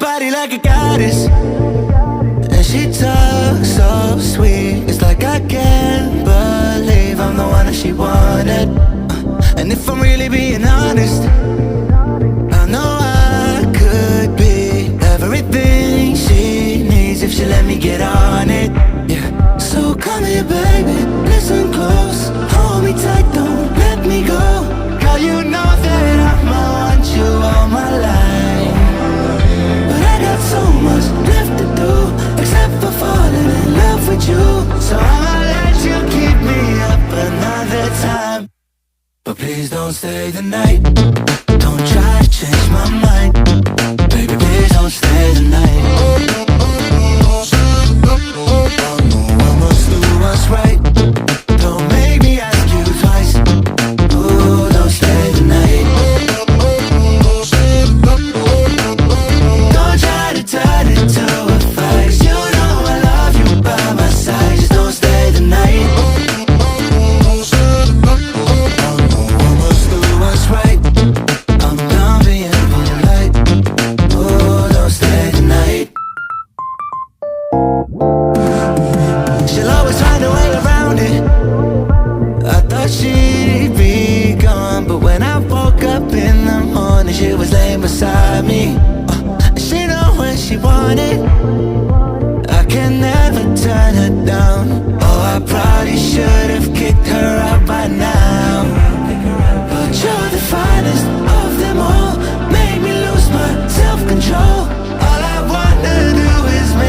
body like a goddess, and she talks so sweet. It's like I can't believe I'm the one that she wanted. And if I'm really being honest, I know I could be everything she needs if she let me get on it. Yeah. So come here, baby, listen close, hold me tight, don't let me go. Girl, you know that I'ma want you all my life, but I got so much left to do, except for falling in love with you. So I'ma let you keep me up another time, but please don't stay the night. Don't try to change my mind, baby, please don't stay the night. I must do what's right, don't make me ask you twice. Ooh, don't stay the night. Don't try to turn it to a fight, you know I love you by my side. Just don't stay the night. I must do what's right, I'm done being polite. Ooh, don't stay the night.